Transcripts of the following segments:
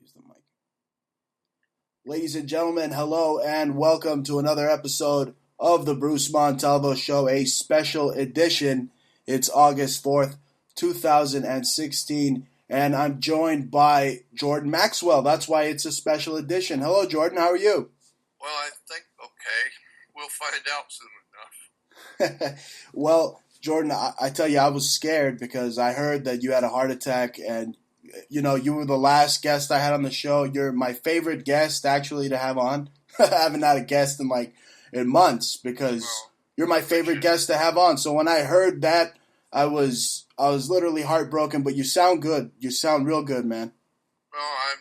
Use the mic. Ladies and gentlemen, hello and welcome to another episode of the Bruce Montalvo Show, a special edition. It's August 4th, 2016, and I'm joined by Jordan Maxwell. That's why it's a special edition. Hello, Jordan. How are you? Well, I think, okay. We'll find out soon enough. Well, Jordan, I tell you, I was scared because I heard that you had a heart attack and you were the last guest I had on the show. You're my favorite guest actually to have on. I haven't had a guest in months because you're my favorite guest to have on. So when I heard that, I was literally heartbroken. But you sound good. You sound real good, man. Well, I'm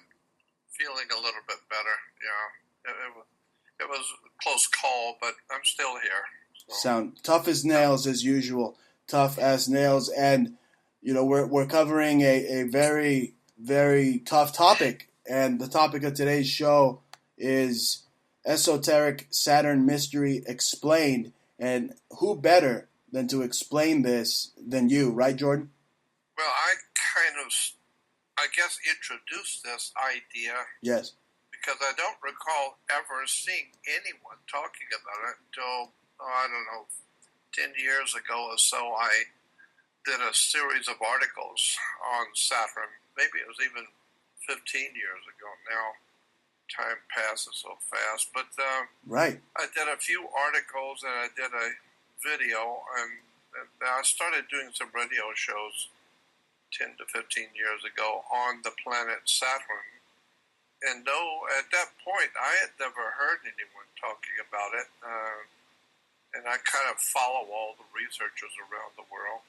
feeling a little bit better. Yeah, it was a close call, but I'm still here. So. Sound tough as nails as usual. Tough as nails, and we're covering a very, very tough topic, and the topic of today's show is esoteric Saturn mystery explained. And who better than to explain this than you, right, Jordan? Well, I guess, introduced this idea. Yes. Because I don't recall ever seeing anyone talking about it until, 10 years ago or so, I did a series of articles on Saturn. Maybe it was even 15 years ago now. Time passes so fast. But right. I did a few articles and I did a video, and I started doing some radio shows 10 to 15 years ago on the planet Saturn. And though at that point I had never heard anyone talking about it, and I kind of follow all the researchers around the world.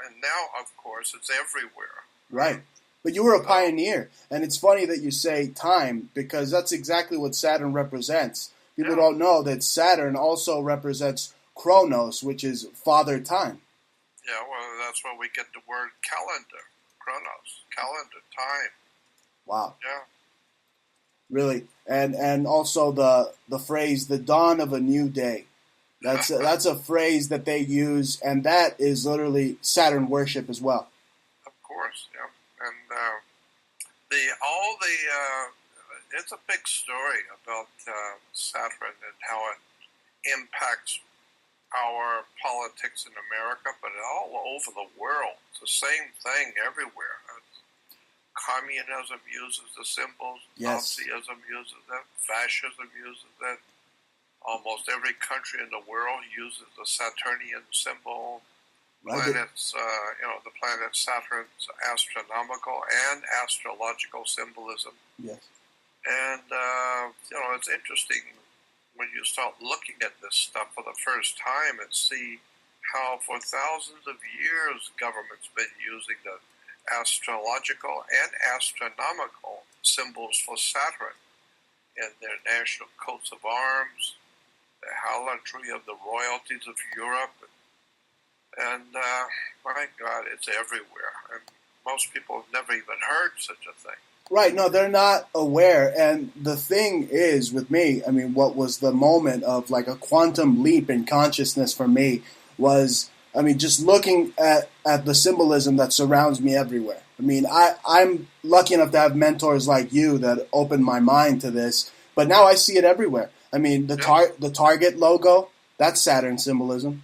And now, of course, it's everywhere. Right. But you were a pioneer. And it's funny that you say time, because that's exactly what Saturn represents. People don't know that Saturn also represents Chronos, which is Father Time. Yeah, well, that's where we get the word calendar. Chronos. Calendar, time. Wow. Yeah. Really. And also the phrase, the dawn of a new day. That's a phrase that they use, and that is literally Saturn worship as well. Of course, yeah, and it's a big story about Saturn and how it impacts our politics in America, but all over the world. It's the same thing everywhere. Communism uses the symbols. Yes. Nazism uses it. Fascism uses it. Almost every country in the world uses the Saturnian symbol. Planets, the planet Saturn's astronomical and astrological symbolism. Yes. And, it's interesting when you start looking at this stuff for the first time and see how for thousands of years government's been using the astrological and astronomical symbols for Saturn in their national coats of arms, the harlotry of the royalties of Europe, and my God, it's everywhere. And most people have never even heard such a thing. Right, no, they're not aware. And the thing is, with me, what was the moment of like a quantum leap in consciousness for me was, just looking at the symbolism that surrounds me everywhere. I'm lucky enough to have mentors like you that opened my mind to this, but now I see it everywhere. The Target logo, that's Saturn symbolism.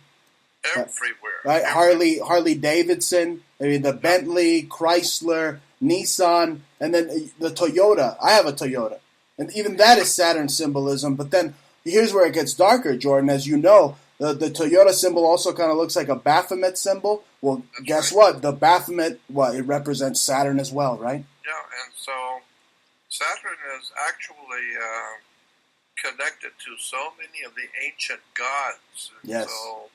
Everywhere. Right? Everywhere. Harley Davidson, the Bentley, Chrysler, Nissan, and then the Toyota. I have a Toyota. And even that is Saturn symbolism. But then here's where it gets darker, Jordan. As you know, the Toyota symbol also kind of looks like a Baphomet symbol. Well, That's guess right. what? The Baphomet, it represents Saturn as well, right? Yeah, and so Saturn is actually connected to so many of the ancient gods. And yes. So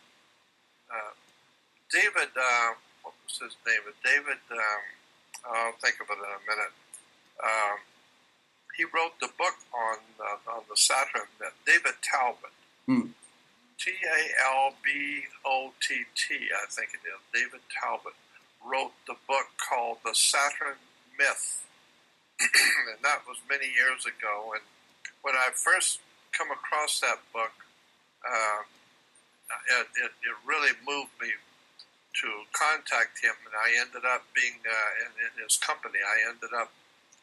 David, what was his name? David, I'll think of it in a minute. He wrote the book on the Saturn. David Talbot. Talbott, I think it is. David Talbot wrote the book called The Saturn Myth. And that was many years ago. And when I first come across that book, it really moved me to contact him, and I ended up being in his company. I ended up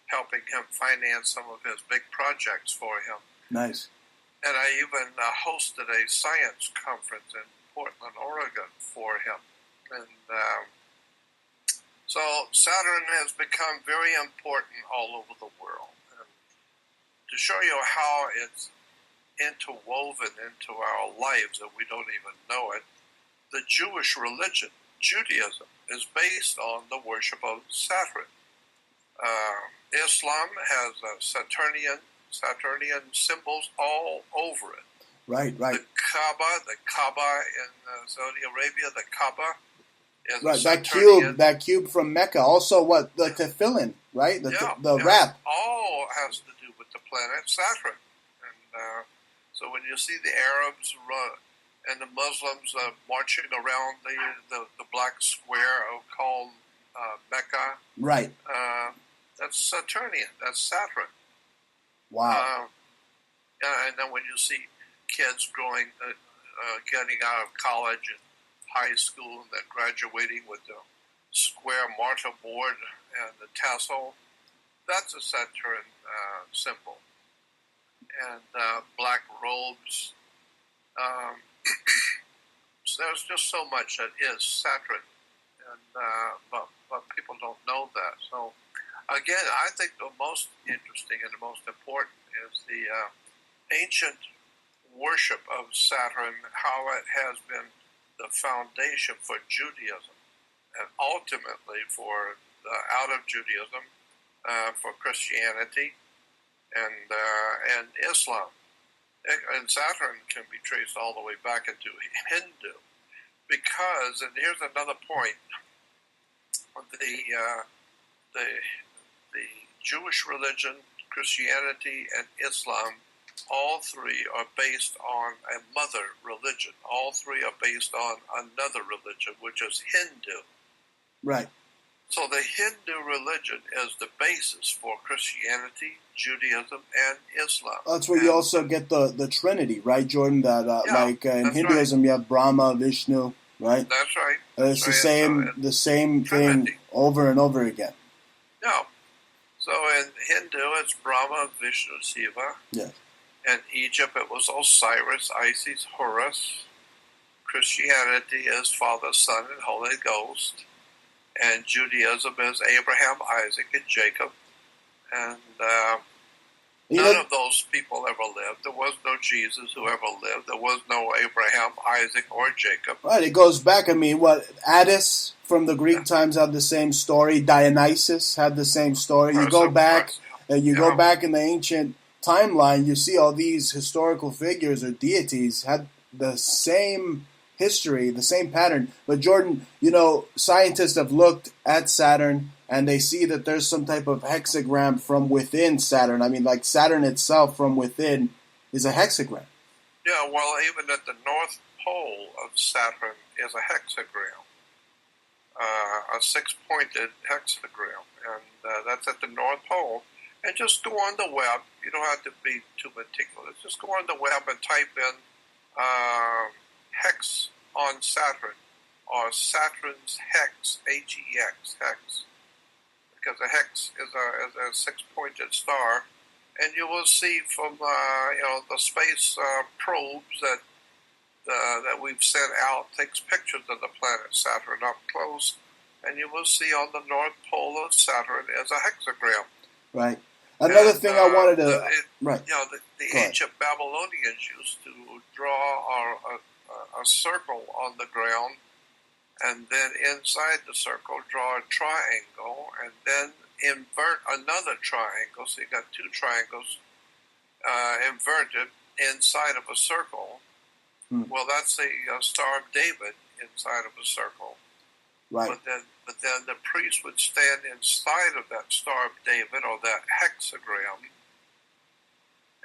helping him finance some of his big projects for him. Nice. And I even hosted a science conference in Portland, Oregon for him. And so Saturn has become very important all over the world. And to show you how it's interwoven into our lives that we don't even know it, the Jewish religion, Judaism, is based on the worship of Saturn. Islam has Saturnian symbols all over it. Right. The Kaaba in Saudi Arabia, the Kaaba is right. That cube from Mecca. Also, what the tefillin, right? The wrap. All has to do with the planet Saturn. And so when you see the Arabs and the Muslims marching around the black square called Mecca, right? That's Saturnian. That's Saturn. Wow. And then when you see kids getting out of college and high school and then graduating with the square martyr board and the tassel, that's a Saturn symbol. And black robes. So there's just so much that is Saturn, and but people don't know that. So again, I think the most interesting and the most important is the ancient worship of Saturn, how it has been the foundation for Judaism, and ultimately for out of Judaism, for Christianity and Islam. And Saturn can be traced all the way back into Hindu, because, and here's another point, the Jewish religion, Christianity, and Islam, all three are based on a mother religion. All three are based on another religion, which is Hindu. Right. So the Hindu religion is the basis for Christianity, Judaism, and Islam. That's where you also get the Trinity, right, Jordan? That in Hinduism, right. You have Brahma, Vishnu, right? That's right. It's the same Trinity. thing over and over again. Yeah. So in Hindu, it's Brahma, Vishnu, Shiva. Yes. In Egypt, it was Osiris, Isis, Horus. Christianity is Father, Son, and Holy Ghost. And Judaism is Abraham, Isaac, and Jacob. And none of those people ever lived. There was no Jesus who ever lived. There was no Abraham, Isaac, or Jacob. Right, it goes back. I mean, Attis from the Greek times had the same story. Dionysus had the same story. You go back, go back in the ancient timeline, you see all these historical figures or deities had the same history, the same pattern. But Jordan, scientists have looked at Saturn and they see that there's some type of hexagram from within Saturn. I mean, like Saturn itself from within is a hexagram. Yeah, well, even at the North Pole of Saturn is a hexagram, a six-pointed hexagram, and that's at the North Pole. And just go on the web. You don't have to be too meticulous. Just go on the web and type in hex on Saturn, or Saturn's hex, H-E-X, hex. Because a hex is a six-pointed star. And you will see from the space probes that we've sent out takes pictures of the planet Saturn up close. And you will see on the North Pole of Saturn is a hexagram. Right. Another thing I wanted to... The ancient Babylonians used to draw a circle on the ground, and then inside the circle draw a triangle, and then invert another triangle. So you got two triangles inverted inside of a circle. Well, that's the Star of David inside of a circle. Right. But then the priest would stand inside of that Star of David, or that hexagram,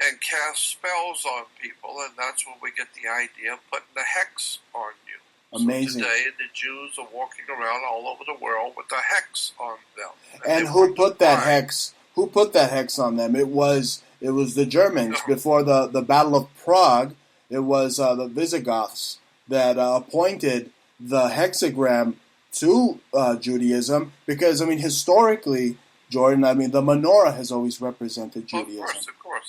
and cast spells on people, and that's where we get the idea of putting the hex on you. Amazing. So today, the Jews are walking around all over the world with a hex on them. And who put that hex? Who put that hex on them? It was the Germans before the Battle of Prague. It was the Visigoths that appointed the hexagram to Judaism because, I mean, historically, Jordan, I mean, the menorah has always represented Judaism. Of course.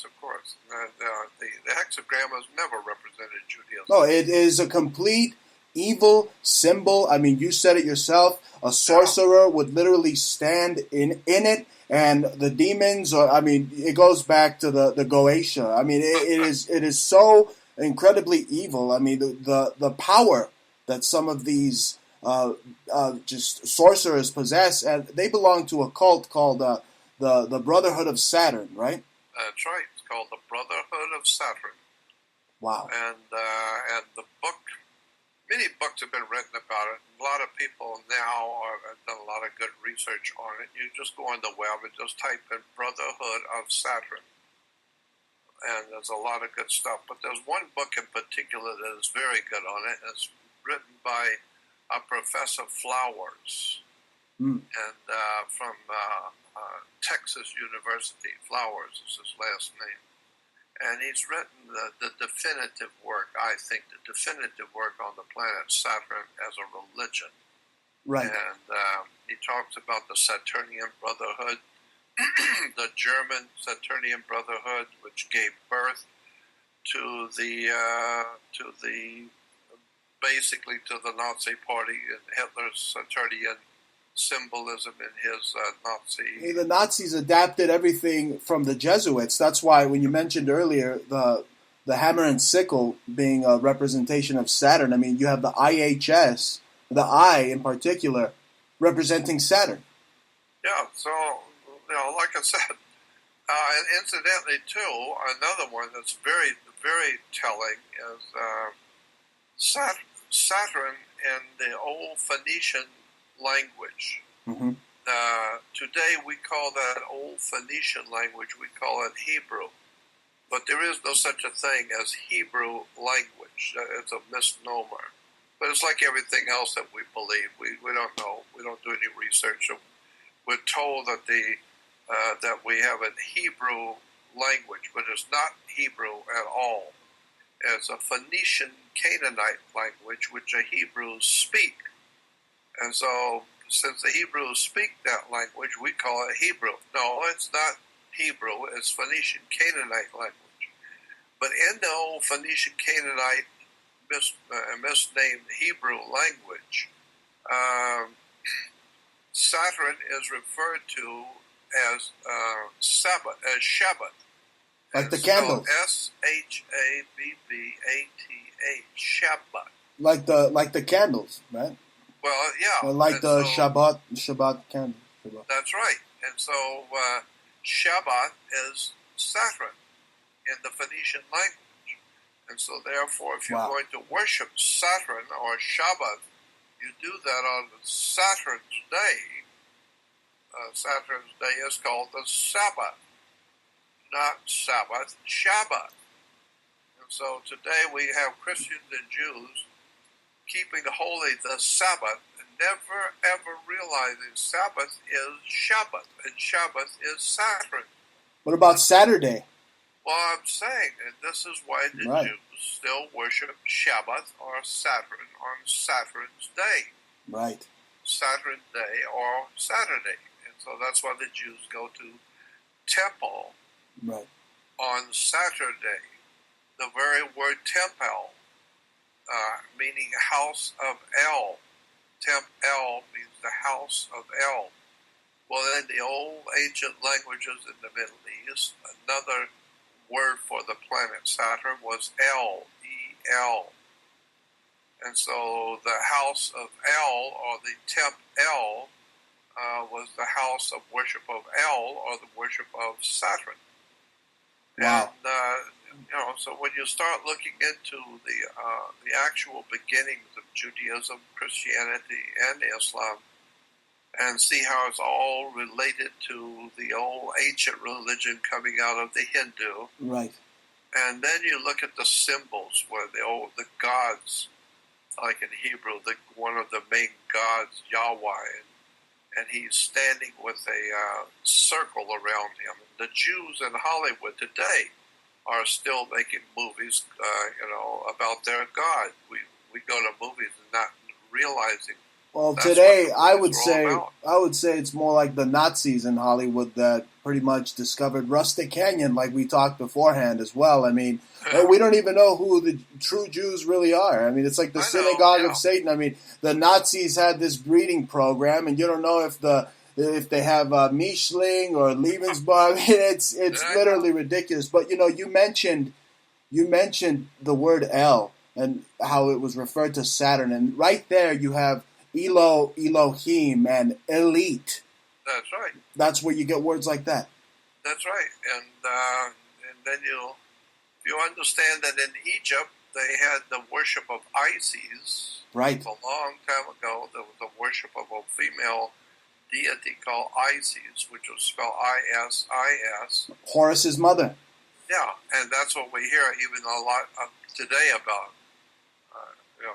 The hexagram has never represented Judaism. No, it is a complete evil symbol. I mean, you said it yourself. A sorcerer would literally stand in it, and the demons, or I mean, it goes back to the Goetia. I mean, it is so incredibly evil. I mean, the power that some of these just sorcerers possess, and they belong to a cult called the Brotherhood of Saturn, right? That's right. It's called the Brotherhood of Saturn. Wow. And the book, many books have been written about it. A lot of people now have done a lot of good research on it. You just go on the web and just type in Brotherhood of Saturn. And there's a lot of good stuff. But there's one book in particular that is very good on it. It's written by Professor Flowers, and from Texas University. Flowers is his last name. And he's written the definitive work, I think, the definitive work on the planet Saturn as a religion. Right. And he talks about the Saturnian Brotherhood, the German Saturnian Brotherhood, which gave birth to the basically to the Nazi Party and Hitler's Saturnian symbolism in his Nazi. The Nazis adapted everything from the Jesuits. That's why when you mentioned earlier the hammer and sickle being a representation of Saturn, I mean, you have the IHS, the I in particular, representing Saturn. Yeah, so, like I said, and incidentally, too, another one that's very, very telling is Saturn in the old Phoenician language. Mm-hmm. Today we call that old Phoenician language, we call it Hebrew. But there is no such a thing as Hebrew language. It's a misnomer. But it's like everything else that we believe. We don't know. We don't do any research. We're told that that we have a Hebrew language, but it's not Hebrew at all. It's a Phoenician Canaanite language, which the Hebrews speak. And so, since the Hebrews speak that language, we call it Hebrew. No, it's not Hebrew. It's Phoenician Canaanite language. But in the old Phoenician Canaanite misnamed Hebrew language, Saturn is referred to as Sabbath, as Shabbat. Like the candles. Shabbath, Shabbat. Like the candles, right? Well, yeah. Or like the Shabbat candle. Shabbat. That's right. And so Shabbat is Saturn in the Phoenician language. And so therefore, if you're going to worship Saturn or Shabbat, you do that on Saturn's day. Saturn's day is called the Sabbath. Not Sabbath, Shabbat. And so today we have Christians and Jews keeping holy the Sabbath and never ever realizing Sabbath is Shabbat and Shabbat is Saturn. What about Saturday? Well, I'm saying, and this is why the Jews still worship Shabbat or Saturn on Saturn's day. Right. Saturn's day or Saturday. And so that's why the Jews go to temple on Saturday. The very word temple, meaning house of El. Temp El means the house of El. Well, in the old ancient languages in the Middle East, another word for the planet Saturn was El, E-L. And so the house of El, or the Temp El, was the house of worship of El, or the worship of Saturn. Wow. And, so when you start looking into the actual beginnings of Judaism, Christianity, and Islam, and see how it's all related to the old ancient religion coming out of the Hindu. Right. And then you look at the symbols where the gods, like in Hebrew, one of the main gods, Yahweh, and he's standing with a circle around him. The Jews in Hollywood today are still making movies, about their God. We go to movies and not realizing Well, that's today what the I movies would are all say about. it's more like the Nazis in Hollywood that pretty much discovered Rustic Canyon, like we talked beforehand as well. I mean, Yeah, we don't even know who the true Jews really are. I mean, it's like the I know. synagogue of Yeah, Satan. I mean, the Nazis had this breeding program, and you don't know if they have Mischling or Lebensborn. I mean, yeah, it's I know. literally ridiculous. But you mentioned the word El and how it was referred to Saturn, and right there you have Elohim, and elite. That's right. That's where you get words like that. That's right. And then if you understand that in Egypt they had the worship of Isis. Right. A long time ago, there was a worship of a female deity called Isis, which was spelled Isis. Horus's mother. Yeah, and that's what we hear even a lot today about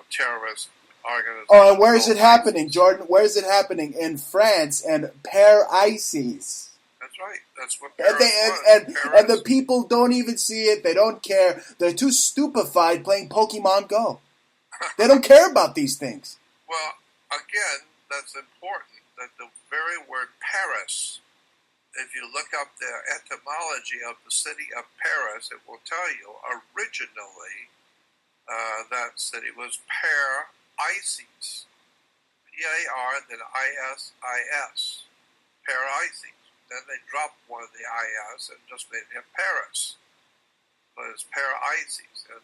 terrorist organizations. Oh, and where is it called happening, ISIS. Jordan? Where is it happening? In France and Père Isis. That's right. That's what And, Paris they, was. and Paris. the people don't even see it. They don't care. They're too stupefied playing Pokemon Go. They don't care about these things. Well, again, that's important that the very word Paris, if you look up the etymology of the city of Paris, it will tell you originally that city was Isis. P-A-R, then I-S-I-S. Isis. Then they dropped one of the I-S and just made it Paris. But it's Isis. And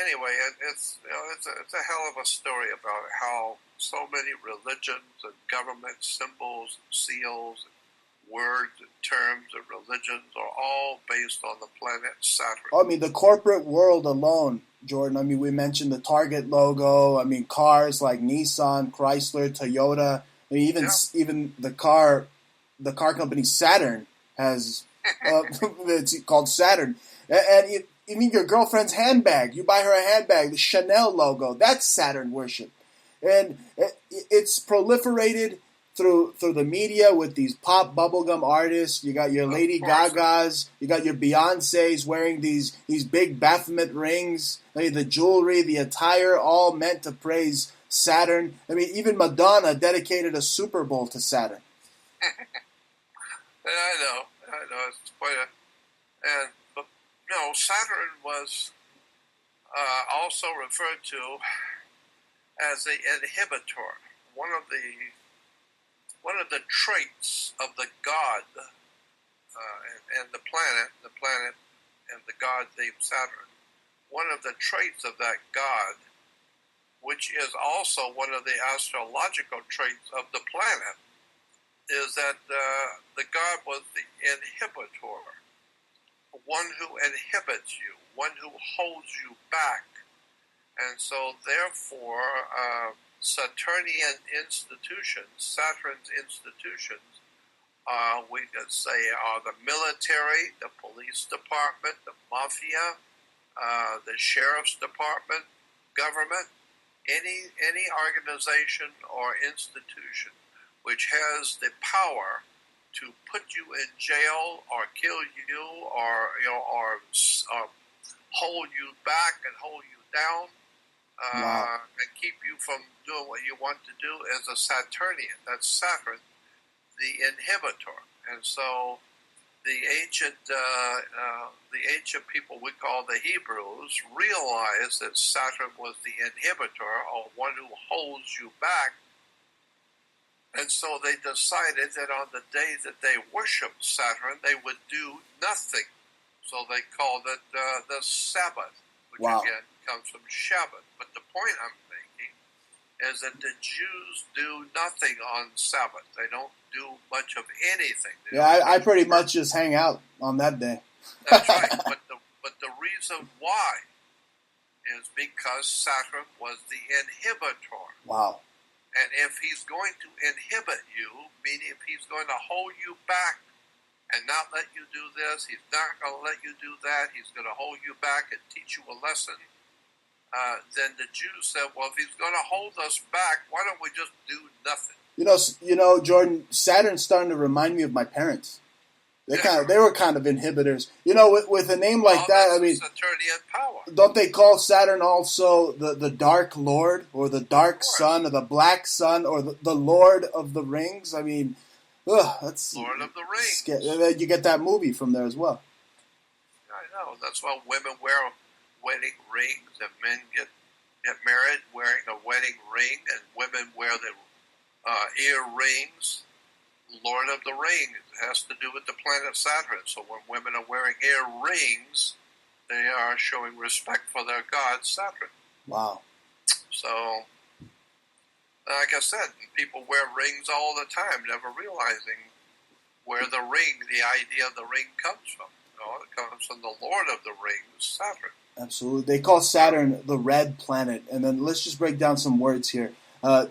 anyway, it's a hell of a story about how so many religions and government symbols and seals and words and terms and religions are all based on the planet Saturn. I mean, the corporate world alone, Jordan. I mean, we mentioned the Target logo. I mean, cars like Nissan, Chrysler, Toyota. I mean, even the car company Saturn has it's called Saturn. And even your girlfriend's handbag, you buy her a handbag, the Chanel logo, that's Saturn worship. And it's proliferated through the media with these pop bubblegum artists. You got your Lady Gagas, you got your Beyoncés wearing these big Baphomet rings. I mean, the jewelry, the attire, all meant to praise Saturn. I mean, even Madonna dedicated a Super Bowl to Saturn. I know. It's quite but Saturn was also referred to as the inhibitor. One of the traits of the god and the planet and the god named Saturn. One of the traits of that god, which is also one of the astrological traits of the planet, is that the god was the inhibitor, one who inhibits you, one who holds you back. And so therefore, Saturnian institutions, Saturn's institutions, we could say are the military, the police department, the mafia, the sheriff's department, government, any organization or institution which has the power to put you in jail or kill you or hold you back and hold you down and keep you from doing what you want to do is a Saturnian. That's Saturn, the inhibitor. And so the ancient people we call the Hebrews realized that Saturn was the inhibitor, or one who holds you back. And so they decided that on the day that they worshiped Saturn, they would do nothing. So they called it the Sabbath, which again comes from Shabbat. But the point I'm making is that the Jews do nothing on Sabbath. They don't do much of anything. I pretty much just hang out on that day. That's right. But the reason why is because Saturn was the inhibitor. Wow. And if he's going to inhibit you, meaning if he's going to hold you back and not let you do this, he's not going to let you do that, he's going to hold you back and teach you a lesson, then the Jews said, well, if he's going to hold us back, why don't we just do nothing? You know, Jordan, Saturn's starting to remind me of my parents. They were kind of inhibitors. You know, with a name like that, I mean, Saturnian power. Don't they call Saturn also the Dark Lord, or the Dark Sun, or the Black Sun, or the Lord of the Rings? I mean, that's Lord of the Rings. You get that movie from there as well. I know. That's why women wear wedding rings, and men get married wearing a wedding ring, and women wear the earrings. Lord of the Rings has to do with the planet Saturn. So when women are wearing earrings, they are showing respect for their god Saturn. Wow. So, like I said, people wear rings all the time, never realizing where the idea of the ring comes from. You know, it comes from the Lord of the Rings, Saturn. Absolutely. They call Saturn the red planet. And then let's just break down some words here.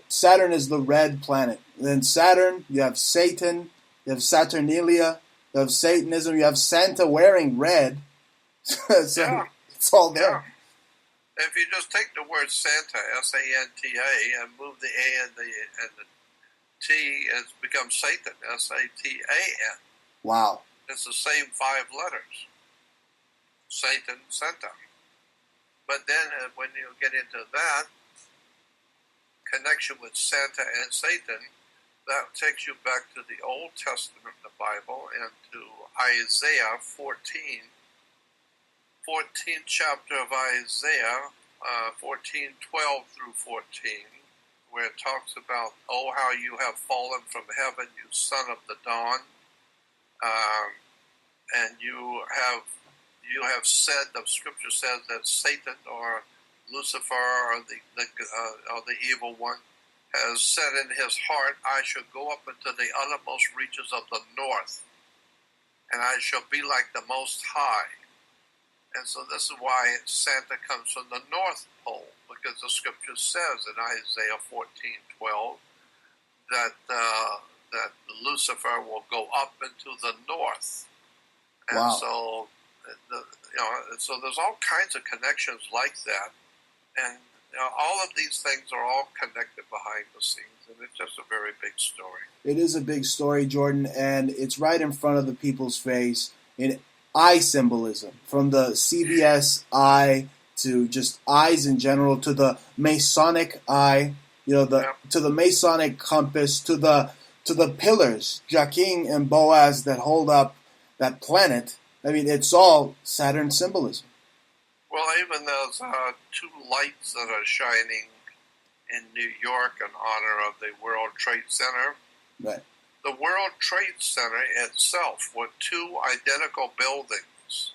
Saturn is the red planet. Then Saturn, you have Satan, you have Saturnalia, you have Satanism, you have Santa wearing red. So it's all there. Yeah. If you just take the word Santa, S-A-N-T-A, and move the A and the T, it's become Satan, S-A-T-A-N. Wow. It's the same 5 letters. Satan, Santa. But then when you get into that connection with Santa and Satan, that takes you back to the Old Testament, the Bible, and to Isaiah 14. 14th chapter of Isaiah, 14:12 through 14, where it talks about, oh, how you have fallen from heaven, you son of the dawn, and you have said, the scripture says that Satan or Lucifer or the evil one has said in his heart, I shall go up into the uttermost reaches of the north, and I shall be like the Most High. And so this is why Santa comes from the North Pole, because the scripture says in Isaiah 14:12 that Lucifer will go up into the north. And wow. So, so there's all kinds of connections like that. And all of these things are all connected behind the scenes, and it's just a very big story. It is a big story, Jordan, and it's right in front of the people's face in eye symbolism, from the CBS eye to just eyes in general, to the Masonic eye, to the Masonic compass, to the pillars, Jachin and Boaz, that hold up that planet. I mean, it's all Saturn symbolism. Well, even those 2 lights that are shining in New York in honor of the World Trade Center. Right. The World Trade Center itself were 2 identical buildings,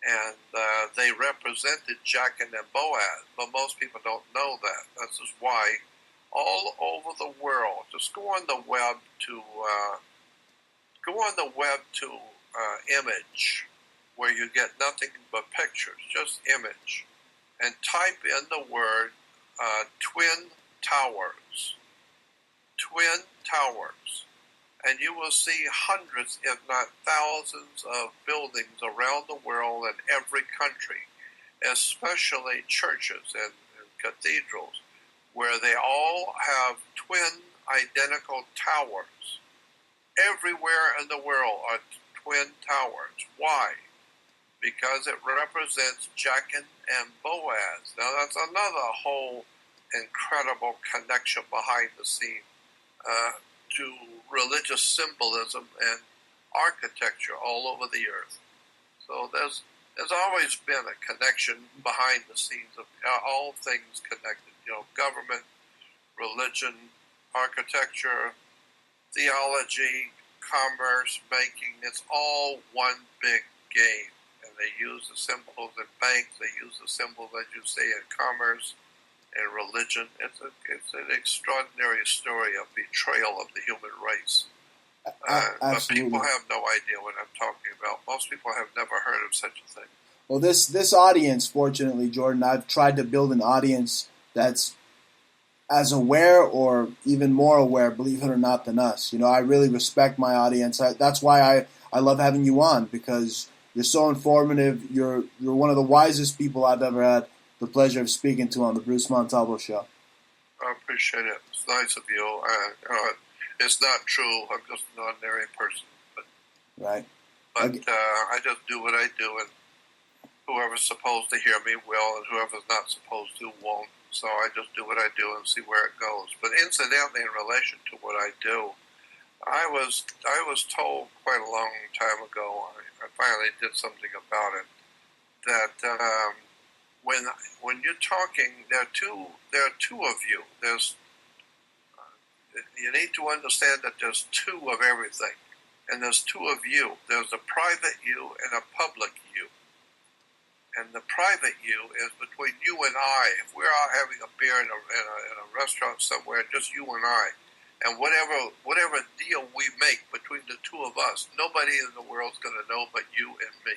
and they represented Jachin and Boaz, but most people don't know that. This is why all over the world, just go on the web to image, where you get nothing but pictures, just image, and type in the word Twin Towers. Twin Towers. And you will see hundreds, if not thousands, of buildings around the world in every country, especially churches and cathedrals, where they all have twin identical towers. Everywhere in the world are twin towers. Why? Because it represents Jachin and Boaz. Now that's another whole incredible connection behind the scene to religious symbolism and architecture all over the earth. So there's always been a connection behind the scenes of all things connected. Government, religion, architecture, theology, commerce, banking. It's all one big game. And they use the symbols in banks. They use the symbols, as you say, in commerce and religion. It's an extraordinary story of betrayal of the human race. But people have no idea what I'm talking about. Most people have never heard of such a thing. Well, this audience, fortunately, Jordan, I've tried to build an audience that's as aware or even more aware, believe it or not, than us. I really respect my audience. That's why I love having you on, because you're so informative. You're one of the wisest people I've ever had the pleasure of speaking to on the Bruce Montalvo Show. I appreciate it. It's nice of you. It's not true. I'm just an ordinary person. But Right. But I just do what I do, and whoever's supposed to hear me will, and whoever's not supposed to won't. So I just do what I do and see where it goes. But incidentally, in relation to what I do, I was told quite a long time ago. I finally did something about it. That when you're talking, there are two of you. You need to understand that there's two of everything, and there's two of you. There's a private you and a public you. And the private you is between you and I. If we're out having a beer in a restaurant somewhere, just you and I, and whatever deal we make between the two of us, nobody in the world's going to know but you and me.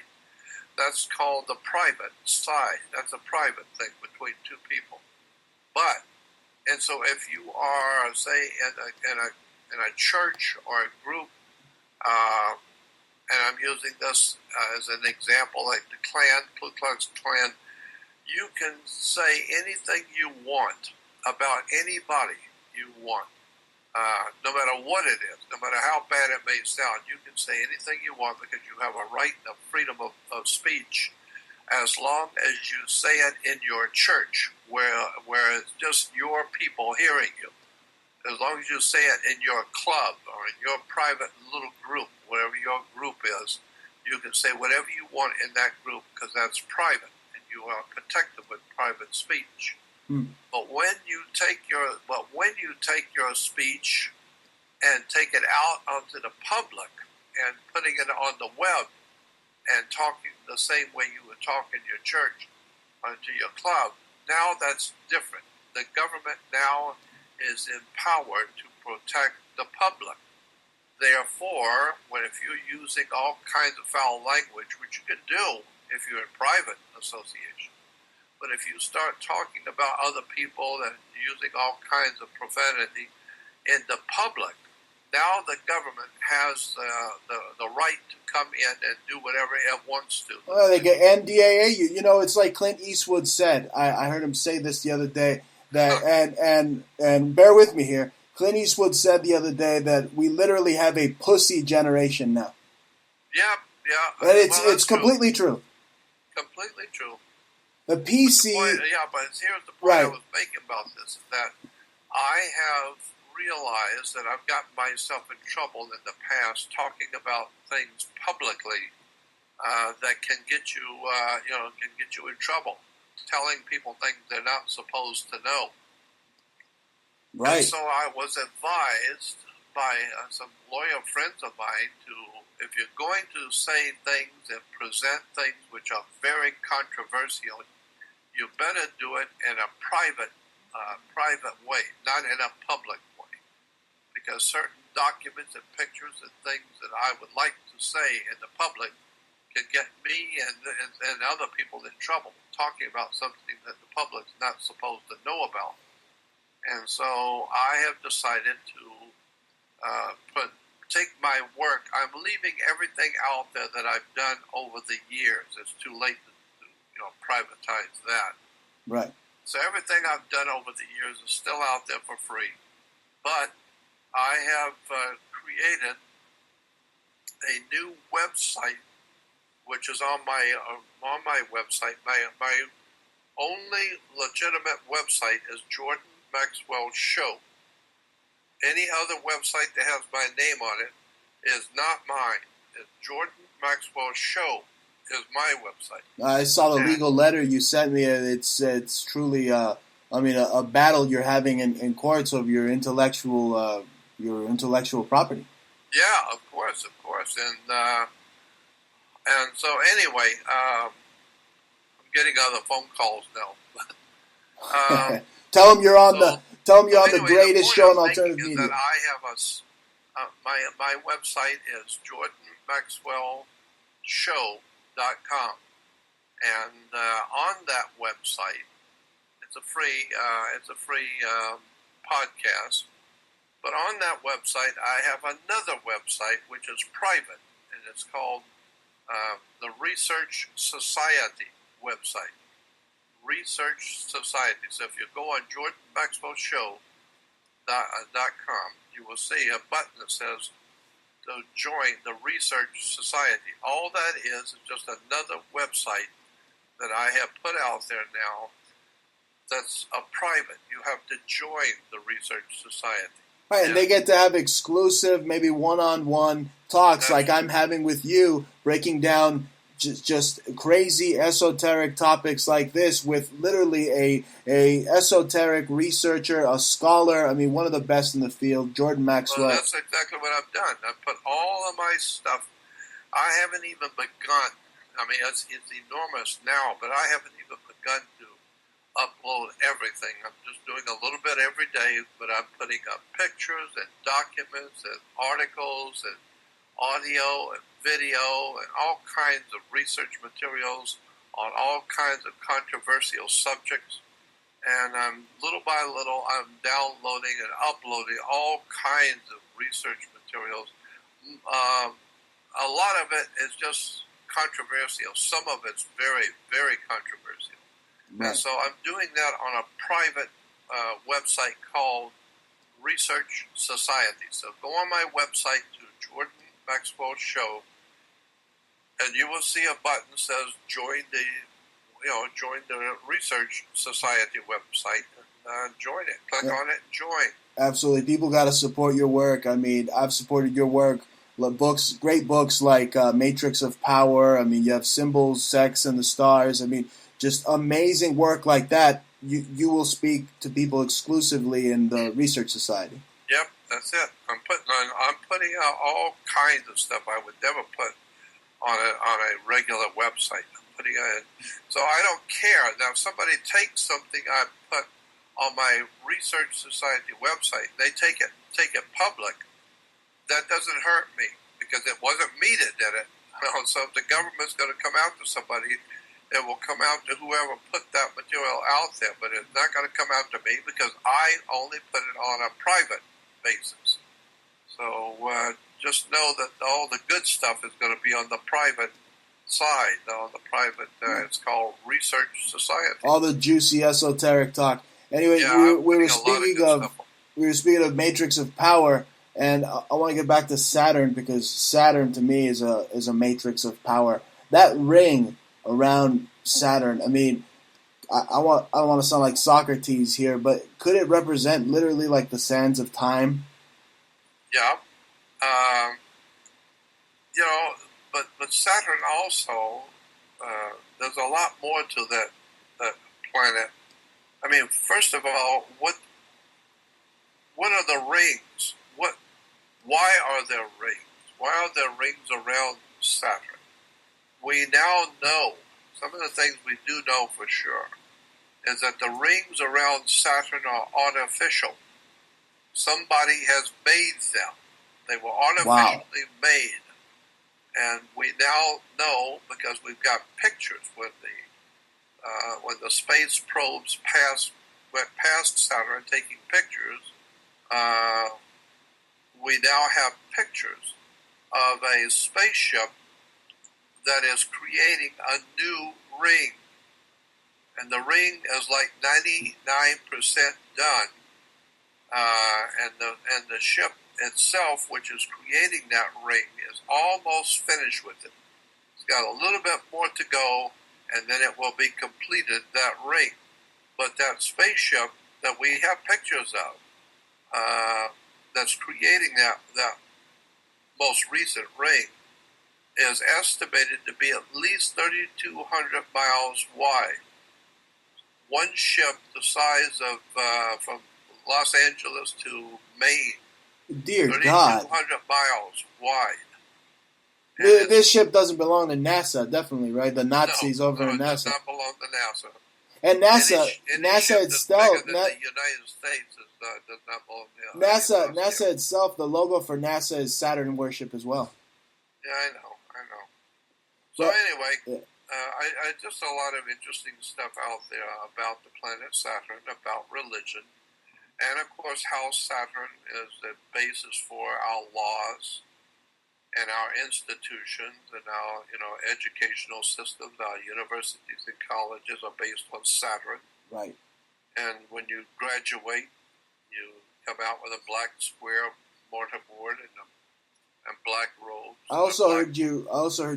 That's called the private side. That's a private thing between two people. And so if you are, say, in a church or a group, and I'm using this as an example, like the Klan, Ku Klux Klan, you can say anything you want about anybody you want, no matter what it is, no matter how bad it may sound. You can say anything you want because you have a right and a freedom of speech, as long as you say it in your church, where it's just your people hearing you. As long as you say it in your club or in your private little group, whatever your group is, you can say whatever you want in that group because that's private, and you are protected with private speech. But when you take your speech and take it out onto the public and putting it on the web and talking the same way you would talk in your church or to your club, now that's different. The government now is empowered to protect the public. Therefore, if you're using all kinds of foul language, which you can do if you're in private association, but if you start talking about other people and using all kinds of profanity in the public, now the government has the right to come in and do whatever it wants to. Well, they get NDAA you. You know, it's like Clint Eastwood said. I heard him say this the other day. That and bear with me here. Clint Eastwood said the other day that we literally have a pussy generation now. Yeah. And it's completely true. Completely true. The PC. But here's the point I was making about this: that I have realized that I've gotten myself in trouble in the past talking about things publicly that can get you, in trouble. Telling people things they're not supposed to know. Right. And so I was advised by some lawyer friends of mine if you're going to say things and present things which are very controversial, you better do it in a private way, not in a public way. Because certain documents and pictures and things that I would like to say in the public can get me and other people in trouble, talking about something that the public's not supposed to know about. And so I have decided to take my work. I'm leaving everything out there that I've done over the years. It's too late to privatize that. Right. So everything I've done over the years is still out there for free. But I have created a new website, which is on my website. My only legitimate website is Jordan Maxwell Show. Any other website that has my name on it is not mine. It's Jordan Maxwell Show is my website. I saw the legal letter you sent me. It's truly a battle you're having in courts of your intellectual property. Yeah, of course, and so anyway, I'm getting other phone calls now. Tell them you're on the greatest show on alternative media. That I have my website is jordanmaxwellshow.com, and on that website, it's a free podcast. But on that website, I have another website which is private, and it's called the Research Society website. Research Society. So if you go on JordanMaxwellShow.com, you will see a button that says to join the Research Society. All that is just another website that I have put out there now that's a private. You have to join the Research Society. Right, and they get to have exclusive, maybe one-on-one talks like I'm having with you, breaking down just crazy esoteric topics like this with literally a esoteric researcher, a scholar. I mean, one of the best in the field, Jordan Maxwell. Well, that's exactly what I've done. I've put all of my stuff. I haven't even begun. I mean, it's enormous now, but I haven't even begun to upload everything. I'm just doing a little bit every day, but I'm putting up pictures and documents and articles and audio and video and all kinds of research materials on all kinds of controversial subjects. And little by little, I'm downloading and uploading all kinds of research materials. A lot of it is just controversial. Some of it's very, very controversial. Right. And so I'm doing that on a private website called Research Society. So go on my website to Jordan Maxwell Show, and you will see a button that says join the Research Society website, and join it. Click on it and join. Absolutely. People got to support your work. I mean, I've supported your work. Books, great books like Matrix of Power. I mean, you have Symbols, Sex, and the Stars. I mean, just amazing work like that. You will speak to people exclusively in the Research Society. Yep, that's it. I'm putting out all kinds of stuff I would never put on a regular website. I'm putting it in. So I don't care. Now, if somebody takes something I put on my Research Society website, they take it public. That doesn't hurt me because it wasn't me that did it. So if the government's going to come after somebody, it will come out to whoever put that material out there, but it's not going to come out to me because I only put it on a private basis. So just know that all the good stuff is going to be on the private side, on the private, it's called Research Society. All the juicy esoteric talk. Anyway, we were speaking of Matrix of Power, and I want to get back to Saturn because Saturn to me is a matrix of power. That ring around Saturn. I mean, I don't want to sound like Socrates here, but could it represent literally like the sands of time? Yeah. But Saturn also, there's a lot more to that planet. I mean, first of all, what are the rings? Why are there rings? Why are there rings around Saturn? We now know, some of the things we do know for sure, is that the rings around Saturn are artificial. Somebody has made them. They were artificially made. And we now know, because we've got pictures when the space probes went past Saturn taking pictures, we now have pictures of a spaceship that is creating a new ring. And the ring is like 99% done. And the ship itself, which is creating that ring, is almost finished with it. It's got a little bit more to go, and then it will be completed, that ring. But that spaceship that we have pictures of, that's creating that most recent ring, is estimated to be at least 3,200 miles wide. One ship the size of from Los Angeles to Maine. Dear God. 3,200 miles wide. This ship doesn't belong to NASA, definitely, right? The Nazis over in NASA. It does not belong to NASA. And NASA itself, the United States does not belong to NASA itself, the logo for NASA is Saturn worship as well. Yeah, I know. So anyway, I just a lot of interesting stuff out there about the planet Saturn, about religion, and of course how Saturn is the basis for our laws and our institutions and our educational systems. Our universities and colleges are based on Saturn. Right. And when you graduate, you come out with a black square mortarboard and and black robes. I also heard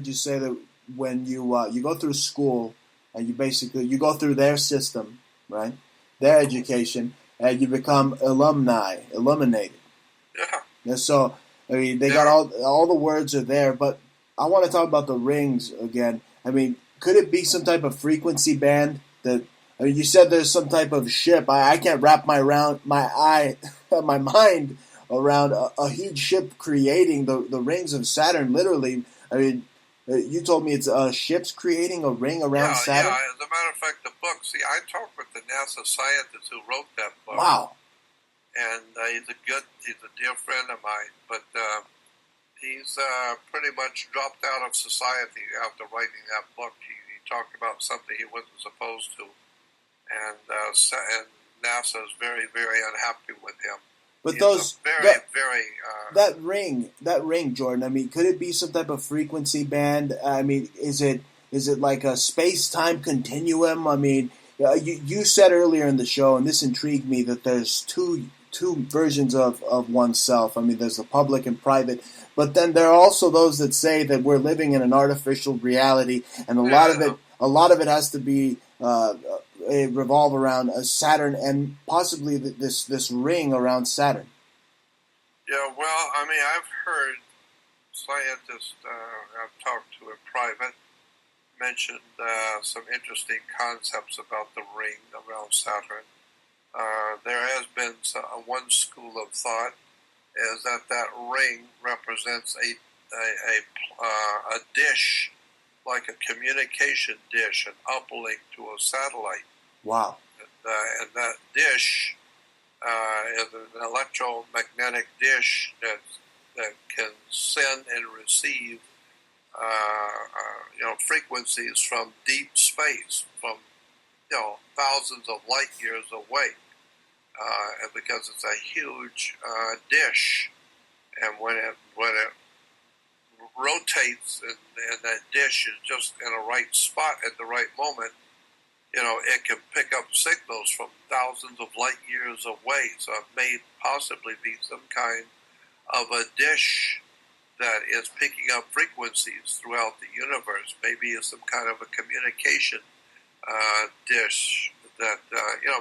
you say that when you go through school and you go through their system, right? Their education, and you become illuminated. Yeah. And so, I mean, they got all the words are there, but I want to talk about the rings again. I mean, could it be some type of frequency band that? I mean, you said there's some type of ship. I can't wrap my mind around a huge ship creating the rings of Saturn. Literally, I mean, you told me it's ships creating a ring around Saturn. Yeah. As a matter of fact, the book. See, I talked with the NASA scientist who wrote that book. Wow. And he's a dear friend of mine, but he's pretty much dropped out of society after writing that book. He talked about something he wasn't supposed to, and NASA is very, very unhappy with him. But he's that ring, Jordan. I mean, could it be some type of frequency band? I mean, is it like a space-time continuum? I mean, you said earlier in the show, and this intrigued me, that there's two versions of oneself. I mean, there's the public and private, but then there are also those that say that we're living in an artificial reality, and a lot of it has to be revolve around Saturn and possibly this ring around Saturn. Yeah, well, I mean, I've heard scientists I've talked to in private mentioned some interesting concepts about the ring around Saturn. There has been one school of thought is that ring represents a dish, like a communication dish, an uplink to a satellite. Wow. And that dish is an electromagnetic dish that can send and receive frequencies from deep space, from thousands of light years away. And because it's a huge dish, and when it rotates and that dish is just in a right spot at the right moment, it can pick up signals from thousands of light years away. So it may possibly be some kind of a dish that is picking up frequencies throughout the universe. Maybe it's some kind of a communication dish that,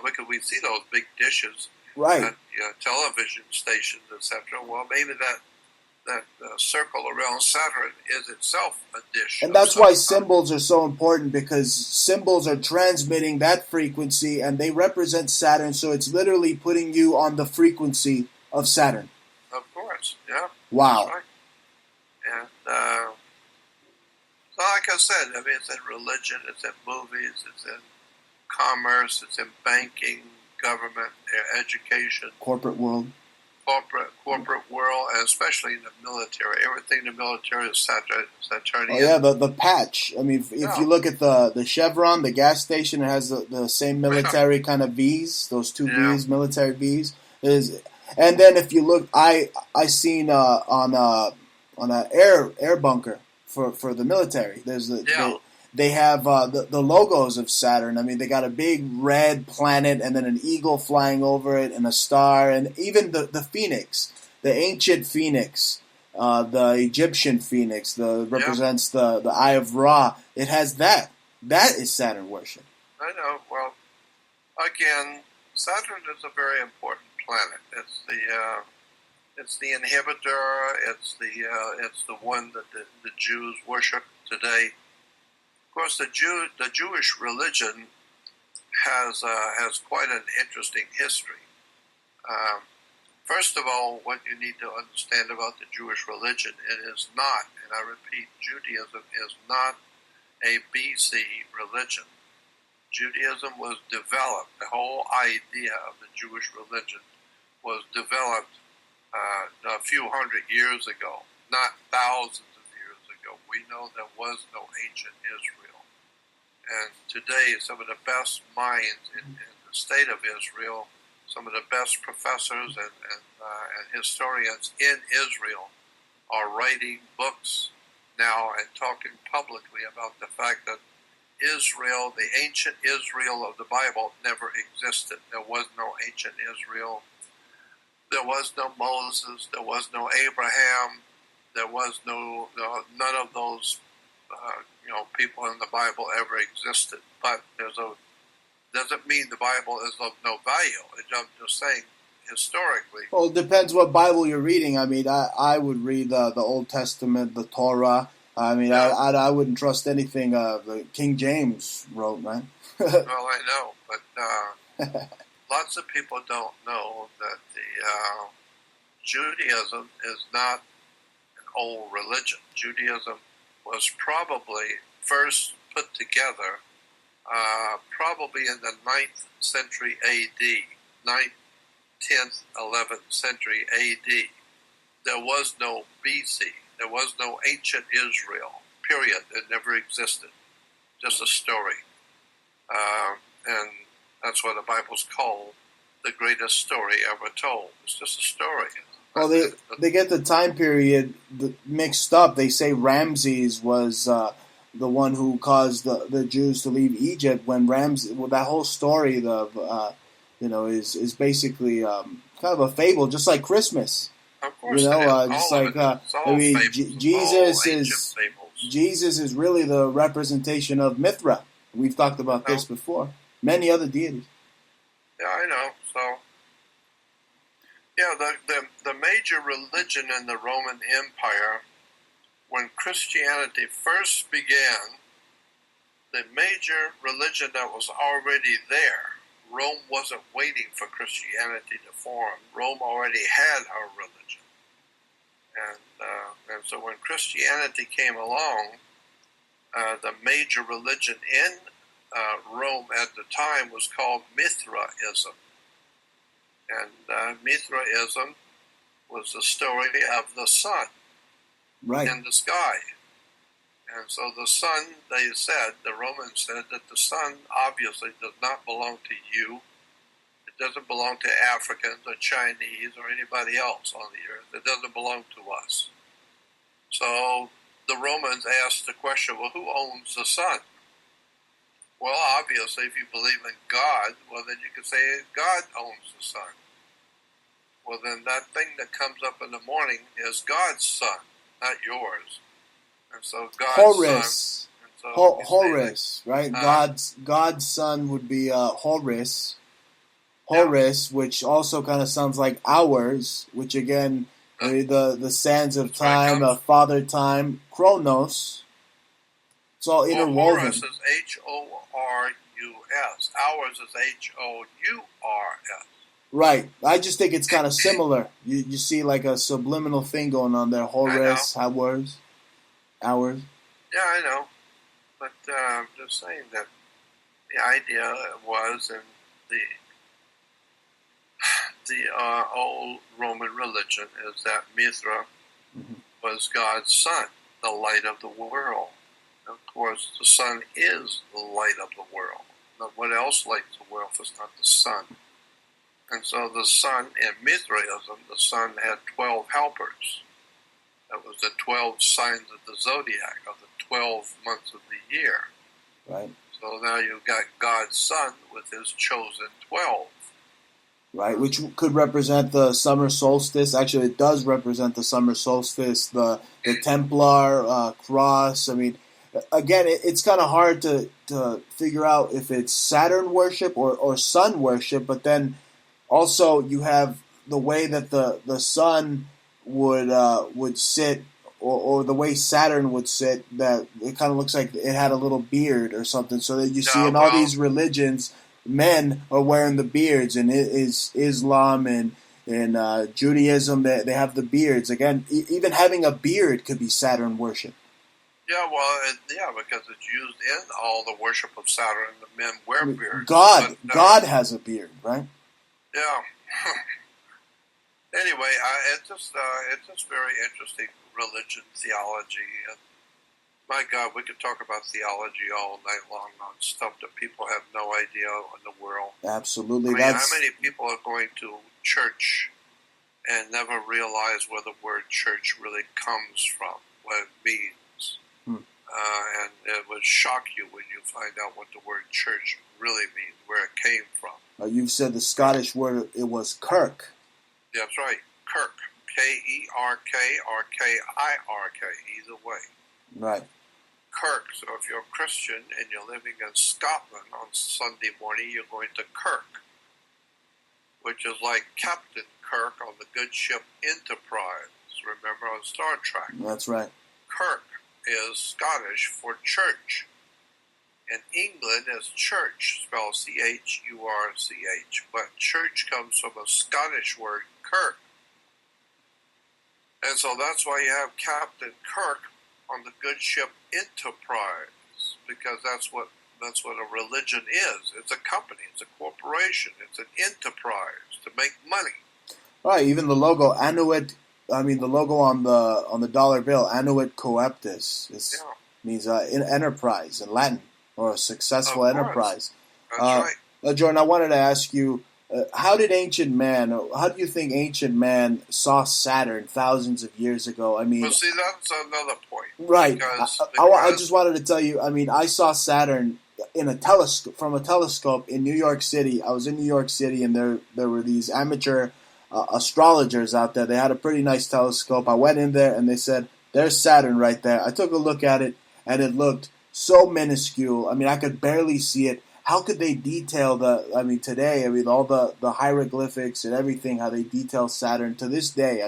because we see those big dishes right at television stations, etc. Well, maybe that circle around Saturn is itself a dish. And that's why symbols are so important, because symbols are transmitting that frequency and they represent Saturn, so it's literally putting you on the frequency of Saturn. Of course, yeah. Wow. That's right. And so like I said, I mean, it's in religion, it's in movies, it's in commerce, it's in banking, government, education. Corporate world, and especially in the military. Everything in the military is Saturnian. Oh yeah, the patch. I mean, if you look at the Chevron, the gas station, it has the same military kind of V's. Those two V's, military V's. And then if you look, I seen on a air bunker for the military. There's they have the logos of Saturn. I mean, they got a big red planet and then an eagle flying over it and a star, and even the phoenix, the ancient phoenix, the Egyptian phoenix, represents the Eye of Ra. It has that. That is Saturn worship. I know. Well, again, Saturn is a very important planet. It's the inhibitor. It's the one that the Jews worship today. Of course, the Jewish religion has quite an interesting history. First of all, what you need to understand about the Jewish religion, it is not, and I repeat, Judaism is not a BC religion. Judaism was developed, the whole idea of the Jewish religion was developed a few hundred years ago, not thousands of years ago. We know there was no ancient Israel. And today, some of the best minds in the state of Israel, some of the best professors and historians in Israel are writing books now and talking publicly about the fact that Israel, the ancient Israel of the Bible, never existed. There was no ancient Israel. There was no Moses. There was no Abraham. there was none of those people in the Bible ever existed. But doesn't mean the Bible is of no value. I'm just saying historically. Well, it depends what Bible you're reading. I mean, I would read the Old Testament, the Torah. I mean, Yeah. I wouldn't trust anything the King James wrote, man. Well, I know, but lots of people don't know that the Judaism is not an old religion. Judaism was probably first put together probably in the 9th century A.D., 9th, 10th, 11th century A.D. There was no B.C., there was no ancient Israel, period. It never existed. Just a story. And that's what the Bible's called, the greatest story ever told. It's just a story. Well, they get the time period mixed up. They say Ramses was the one who caused the Jews to leave Egypt. When that whole story is basically kind of a fable, just like Christmas. Of course, Jesus is really the representation of Mithra. We've talked about this before. Many other deities. Yeah, I know. So, yeah, the major religion in the Roman Empire, when Christianity first began, the major religion that was already there, Rome wasn't waiting for Christianity to form. Rome already had her religion. And so when Christianity came along, the major religion in Rome at the time was called Mithraism. And Mithraism was the story of the sun in the sky. And so the sun, the Romans said that the sun obviously does not belong to you. It doesn't belong to Africans or Chinese or anybody else on the earth. It doesn't belong to us. So the Romans asked the question, well, who owns the sun? Well, obviously, if you believe in God, well, then you could say God owns the sun. Well, then that thing that comes up in the morning is God's sun, not yours. And so God's son. Horus, right? God's son would be Horus. Horus, which also kind of sounds like hours, which again, the sands of time, father time, Chronos. It's all interwoven. Horus is Horus. Hours is Hours. Right. I just think it's kind of similar. You see like a subliminal thing going on there. Horus, hours. Yeah, I know. But I'm just saying that the idea was in the old Roman religion is that Mithra was God's son, the light of the world. Of course, the sun is the light of the world. But what else lights the world if it's not the sun? And so the sun, in Mithraism, the sun had 12 helpers. That was the 12 signs of the zodiac, of the 12 months of the year. Right. So now you've got God's son with his chosen 12. Right, which could represent the summer solstice. Actually, it does represent the summer solstice, the Templar cross. I mean, again, it's kind of hard to figure out if it's Saturn worship or sun worship, but then also you have the way that the sun would sit, or the way Saturn would sit, that it kind of looks like it had a little beard or something. So that you see in all these religions, men are wearing the beards, and it is Islam and Judaism, they have the beards. Again, even having a beard could be Saturn worship. Yeah, well, because it's used in all the worship of Saturn. The men wear beards. God has a beard, right? Yeah. Anyway, it's just very interesting religion, theology, and my God, we could talk about theology all night long on stuff that people have no idea in the world. Absolutely. I mean, how many people are going to church and never realize where the word church really comes from, what it means? And it would shock you when you find out what the word church really means, where it came from. You've said the Scottish word, it was kirk. Yeah, that's right, kirk, K-E-R-K or K-I-R-K, either way. Right. Kirk. So if you're a Christian and you're living in Scotland on Sunday morning, you're going to Kirk, which is like Captain Kirk on the good ship Enterprise. Remember on Star Trek? That's right. Kirk is Scottish for church. In England, is church, spelled C-H-U-R-C-H. But church comes from a Scottish word, Kirk. And so that's why you have Captain Kirk on the good ship Enterprise, because that's what a religion is. It's a company, it's a corporation, it's an enterprise to make money. Right, even the logo, Annuit, the logo on the dollar bill, Annuit Coeptus, means in enterprise in Latin, or a successful enterprise. That's right. Jordan, I wanted to ask you, how do you think ancient man saw Saturn thousands of years ago? Well, see, that's another point. Right. Because I just wanted to tell you, I saw Saturn from a telescope in New York City. I was in New York City, and there were these amateur astrologers out there. They had a pretty nice telescope. I went in there, and they said, "There's Saturn right there." I took a look at it, and it looked so minuscule. I could barely see it. How could they detail today, all the hieroglyphics and everything, how they detail Saturn to this day?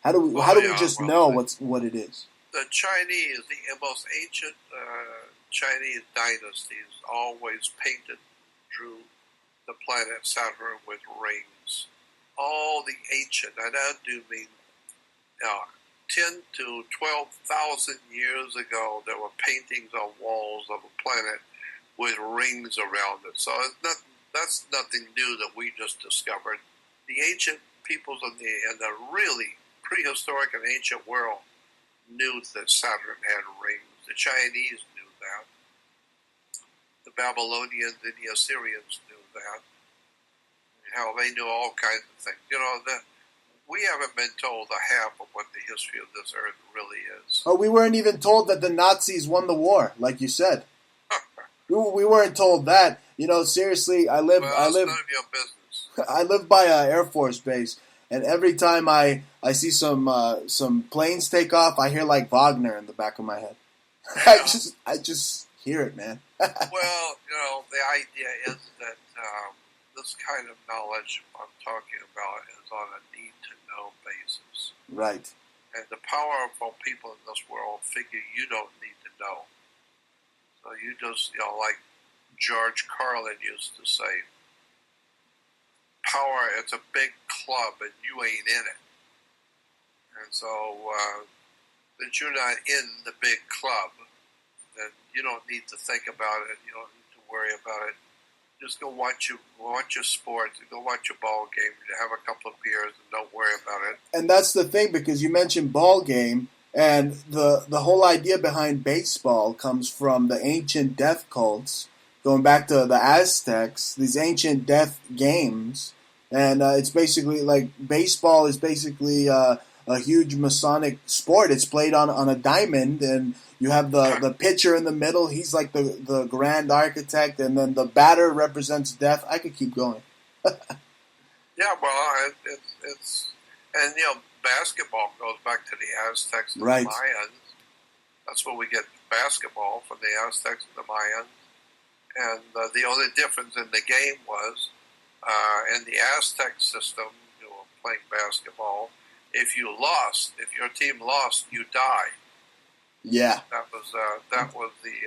How do we just know what it is? The Chinese, the most ancient Chinese dynasties always drew the planet Saturn with rings. All the ancient, and I do mean 10 to 12,000 years ago, there were paintings on walls of a planet with rings around it. So that's nothing new that we just discovered. The ancient peoples in the really prehistoric and ancient world knew that Saturn had rings. The Chinese knew that. The Babylonians and the Assyrians knew that. How they knew all kinds of things. We haven't been told the half of what the history of this earth really is. Oh, we weren't even told that the Nazis won the war, like you said. We weren't told that. Seriously, I live. None of your business. I live by an Air Force base, and every time I see some planes take off, I hear like Wagner in the back of my head. Yeah. I just hear it, man. Well, the idea is that this kind of knowledge I'm talking about is on a need-to-know basis. Right. And the powerful people in this world figure you don't need to know. So you just, like George Carlin used to say, power, it's a big club and you ain't in it. And so, that you're not in the big club, then you don't need to think about it. You don't need to worry about it. Just go watch your sports, go watch your ball game, have a couple of beers, and don't worry about it. And that's the thing, because you mentioned ball game, and the whole idea behind baseball comes from the ancient death cults, going back to the Aztecs, these ancient death games. And it's basically like baseball is basically a huge Masonic sport. It's played on a diamond, and you have the pitcher in the middle. He's like the grand architect, and then the batter represents death. I could keep going. Yeah, well, it's and basketball goes back to the Aztecs and right. the Mayans. That's where we get basketball, from the Aztecs and the Mayans. And the only difference in the game was in the Aztec system, playing basketball, if your team lost, you died. Yeah. That was the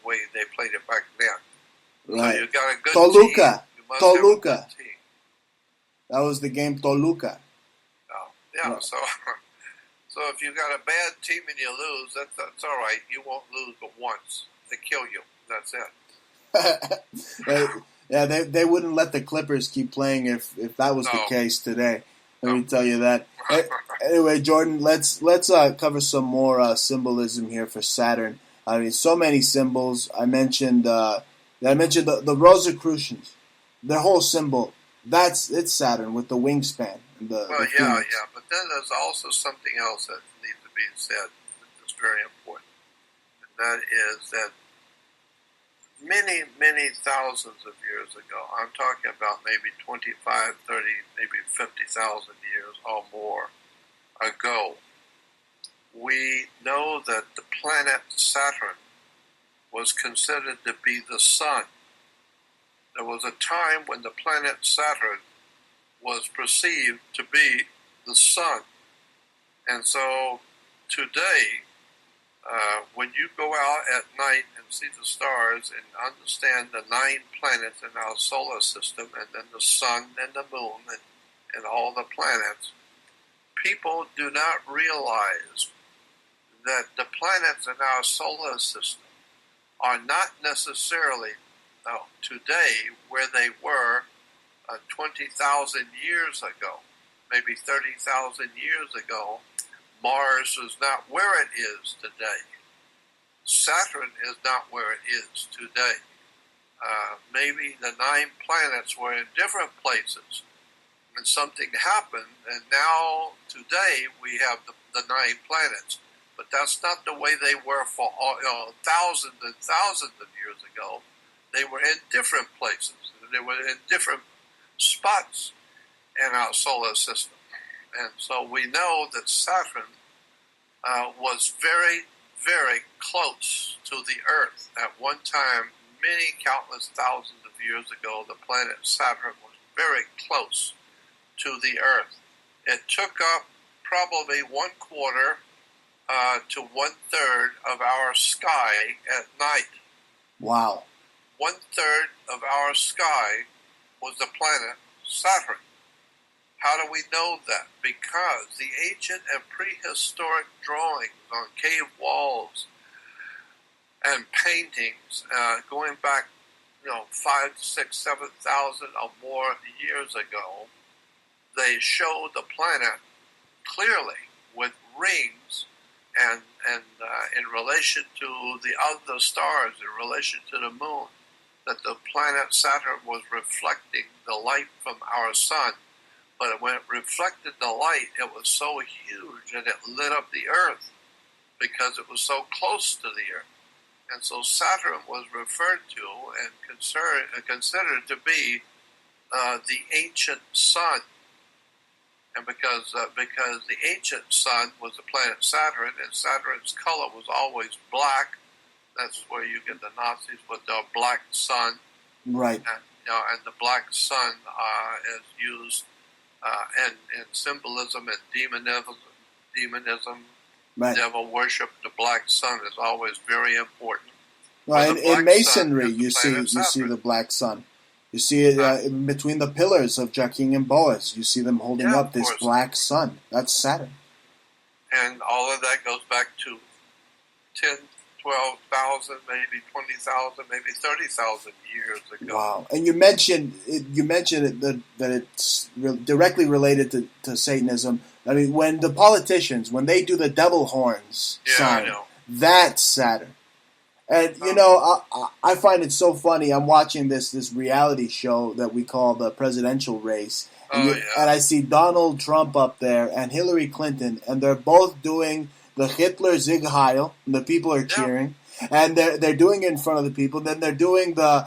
way they played it back then. Right. So you got a good Toluca. team. You must Toluca. have a good team. That was the game Toluca. Oh, yeah. So if you got a bad team and you lose, that's all right. You won't lose but once. They kill you. That's it. Yeah, they wouldn't let the Clippers keep playing if that was the case today. Let me tell you that. Anyway, Jordan, let's cover some more symbolism here for Saturn. So many symbols. I mentioned the Rosicrucians. Their whole symbol. It's Saturn with the wingspan. The yeah. But then there's also something else that needs to be said that's very important. And that is that many, many thousands of years ago, I'm talking about maybe 25, 30, maybe 50,000 years or more, ago, we know that the planet Saturn was considered to be the sun. There was a time when the planet Saturn was perceived to be the sun. And so today, when you go out at night and see the stars and understand the 9 planets in our solar system, and then the sun and the moon and all the planets, people do not realize that the planets in our solar system are not necessarily today where they were 20,000 years ago, maybe 30,000 years ago. Mars is not where it is today. Saturn is not where it is today. Maybe the 9 planets were in different places, and something happened, and now today we have the 9 planets. But that's not the way they were for thousands and thousands of years ago. They were in different places. They were in different spots in our solar system. And so we know that Saturn was very, very close to the Earth. At one time, many countless thousands of years ago, the planet Saturn was very close to the Earth. It took up probably 1/4 to 1/3 of our sky at night. Wow. 1/3 of our sky was the planet Saturn. How do we know that? Because the ancient and prehistoric drawings on cave walls and paintings going back, 5, 6, 7,000 or more years ago, they show the planet clearly with rings and in relation to the other stars, in relation to the moon, that the planet Saturn was reflecting the light from our sun. But when it reflected the light, it was so huge and it lit up the Earth because it was so close to the Earth. And so Saturn was referred to and considered to be the ancient sun. And because the ancient sun was the planet Saturn, and Saturn's color was always black, that's where you get the Nazis with the black sun. Right. And the black sun is used in symbolism and demonism. Right. Devil worship. The black sun is always very important. Right. In masonry, you see the black sun. You see it between the pillars of Joachim and Boaz. You see them holding up this black sun. That's Saturn. And all of that goes back to 10, 12,000, maybe 20,000, maybe 30,000 years ago. Wow! And you mentioned that it's directly related to Satanism. I mean, when the politicians, when they do the devil horns sign, that's Saturn. And, I find it so funny. I'm watching this reality show that we call the presidential race. And I see Donald Trump up there and Hillary Clinton, and they're both doing the Hitler Sieg Heil, and the people are cheering. And they're doing it in front of the people. Then they're doing the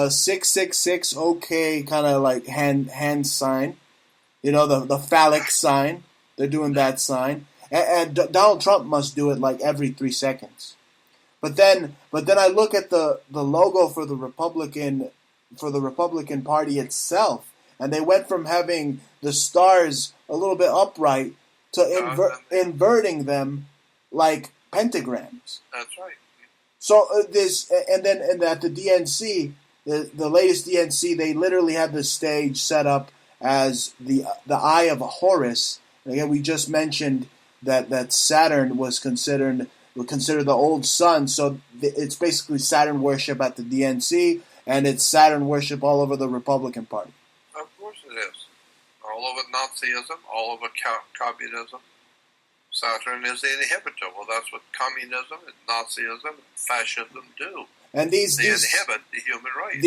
666 OK kind of like hand sign. The phallic sign. They're doing that sign. And Donald Trump must do it like every 3 seconds. But then I look at the logo for the Republican Party itself, and they went from having the stars a little bit upright to inverting them like pentagrams. That's right. So and at the DNC, the latest DNC, they literally had the stage set up as the eye of Horus. And again, we just mentioned that Saturn was considered the old sun, so it's basically Saturn worship at the DNC, and it's Saturn worship all over the Republican Party. Of course it is. All over Nazism, all over communism. Saturn is the inhibitor. Well, that's what communism and Nazism and fascism do. And they inhibit the human race.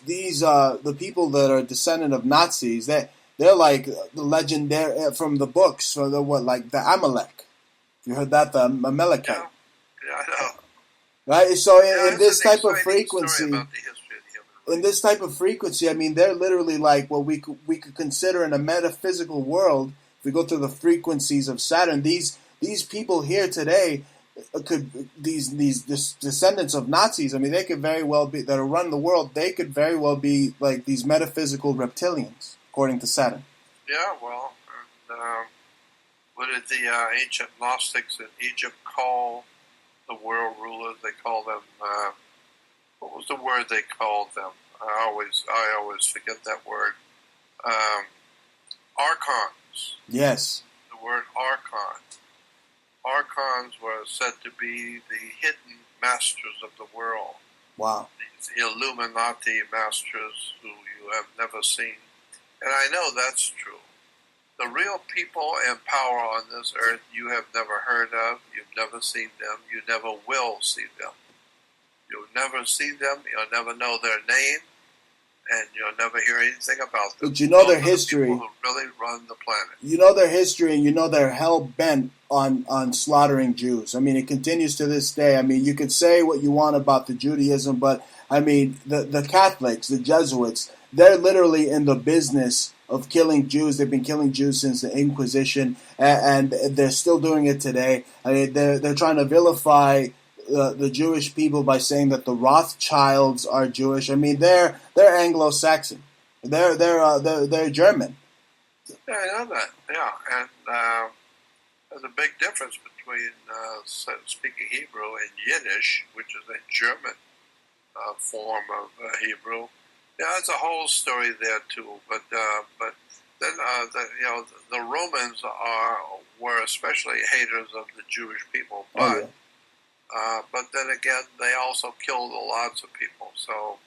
These the people that are descendant of Nazis, they're like the legendary from the books, so they're the Amalek. You heard that, the Amalekite. Yeah, I know. Right? So in this type of frequency, I mean, they're literally like what we could consider in a metaphysical world. if we go through the frequencies of Saturn, these people here today could these descendants of Nazis. I mean, they could very well be that are running the world. They could very well be like these metaphysical reptilians, according to Saturn. Yeah, well, and, what did the ancient Gnostics in Egypt call the world rulers? They called them. What was the word they called them? I always forget that word. Archons. Yes. The word archon. Archons were said to be the hidden masters of the world. Wow. These Illuminati masters who you have never seen. And I know that's true. The real people in power on this earth you have never heard of, you've never seen them, you never will see them. You'll never see them, you'll never know their name, and you'll never hear anything about them. But you know Those their history. The people who really run the planet. You know their history, and you know they're hell-bent on slaughtering Jews. I mean, it continues to this day. I mean, you could say what you want about the Judaism, but, I mean, the Catholics, the Jesuits, they're literally in the business of killing Jews. They've been killing Jews since the Inquisition, and they're still doing it today. I mean, they're trying to vilify the Jewish people by saying that the Rothschilds are Jewish. I mean, they're Anglo-Saxon. They're German. Yeah, I know that. Yeah, and there's a big difference between speaking Hebrew and Yiddish, which is a German form of Hebrew. Yeah, it's a whole story there too. But then the Romans were especially haters of the Jewish people. But but then again, they also killed lots of people. So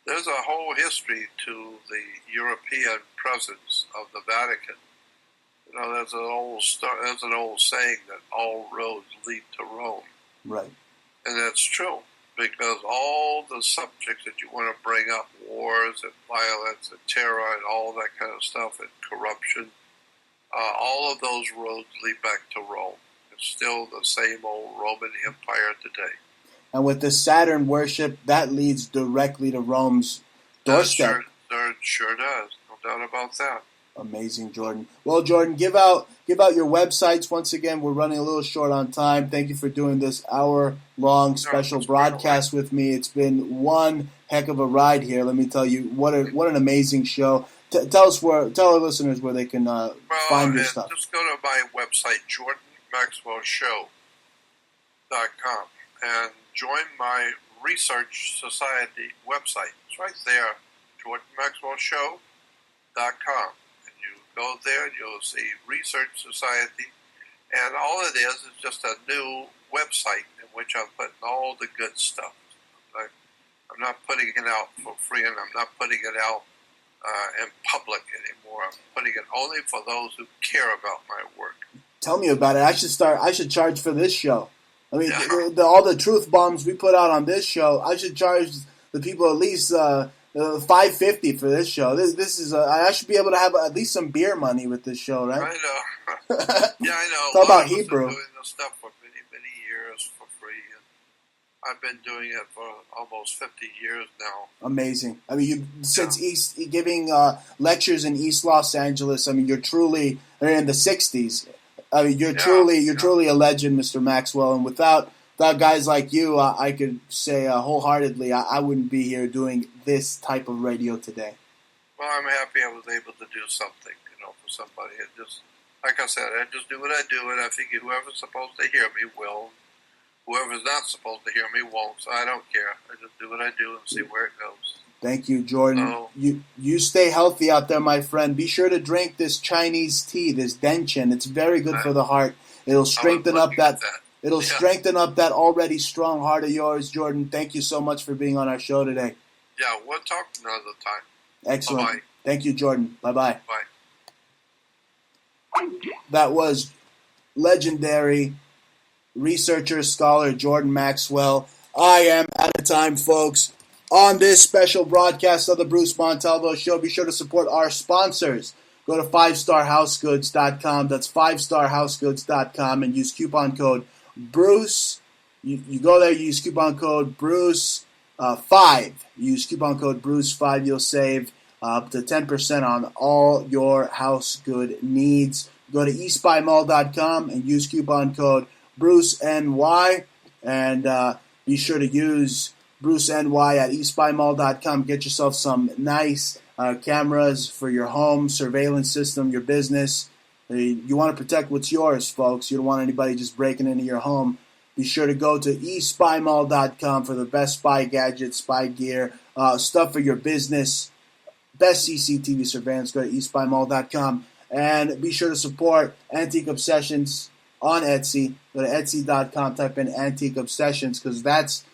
there's a whole history to the European presence of the Vatican. You know, there's an old saying that all roads lead to Rome. Right. And that's true, because all the subjects that you want to bring up, wars and violence and terror and all that kind of stuff and corruption, all of those roads lead back to Rome. It's still the same old Roman Empire today. And with the Saturn worship, that leads directly to Rome's doorstep. Sure does. No doubt about that. Amazing, Jordan. Well, Jordan, give out your websites. Once again, we're running a little short on time. Thank you for doing this hour-long special broadcast with me. It's been one heck of a ride here. Let me tell you, what an amazing show. Tell our listeners where they can find your stuff. Just go to my website, JordanMaxwellShow.com, and join my Research Society website. It's right there, JordanMaxwellShow.com. Go there and you'll see Research Society, and all it is just a new website in which I'm putting all the good stuff. I'm not putting it out for free, and I'm not putting it out in public anymore. I'm putting it only for those who care about my work. Tell me about it. I should charge for this show. I mean, all the truth bombs we put out on this show, I should charge the people at least $5.50 for this show. This is I should be able to have at least some beer money with this show, right? I know. Yeah, I know. It's all about Hebrew. I've been doing this stuff for many years for free, and I've been doing it for almost 50 years now. Amazing. I mean, since giving lectures in East Los Angeles. I mean, you're truly in the 60s. I mean, you're truly a legend, Mr. Maxwell, and without guys like you, I could say wholeheartedly, I wouldn't be here doing this type of radio today. Well, I'm happy I was able to do something, for somebody. It just, like I said, I just do what I do, and I figure whoever's supposed to hear me will. Whoever's not supposed to hear me won't, so I don't care. I just do what I do and see where it goes. Thank you, Jordan. So, you stay healthy out there, my friend. Be sure to drink this Chinese tea, this Denchin. It's very good for the heart. It'll strengthen up that. It'll strengthen up that already strong heart of yours, Jordan. Thank you so much for being on our show today. Yeah, we'll talk another time. Excellent. Bye-bye. Thank you, Jordan. Bye-bye. Bye. That was legendary researcher, scholar Jordan Maxwell. I am out of time, folks. On this special broadcast of the Bruce Montalvo Show, be sure to support our sponsors. Go to 5starhousegoods.com. That's 5starhousegoods.com and use coupon code Bruce. You go there, you use coupon code Bruce 5. Use coupon code Bruce 5. You'll save up to 10% on all your house good needs. Go to eastbymall.com and use coupon code BruceNY, and be sure to use BruceNY at eastbymall.com. Get yourself some nice cameras for your home, surveillance system, your business. You want to protect what's yours, folks. You don't want anybody just breaking into your home. Be sure to go to eastbymall.com for the best spy gadgets, spy gear, stuff for your business, best CCTV surveillance. Go to eastbymall.com. And be sure to support Antique Obsessions on Etsy. Go to etsy.com, type in Antique Obsessions, because that's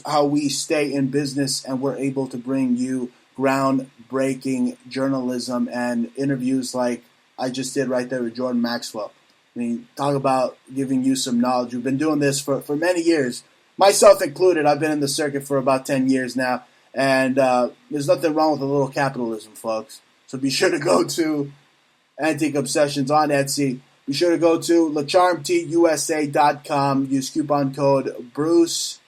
how we stay in business, and we're able to bring you groundbreaking journalism and interviews like I just did right there with Jordan Maxwell. I mean, talk about giving you some knowledge. We've been doing this for many years, myself included. I've been in the circuit for about 10 years now, and there's nothing wrong with a little capitalism, folks. So be sure to go to Antique Obsessions on Etsy. Be sure to go to LaCharmTeausa.com. Use coupon code Bruce.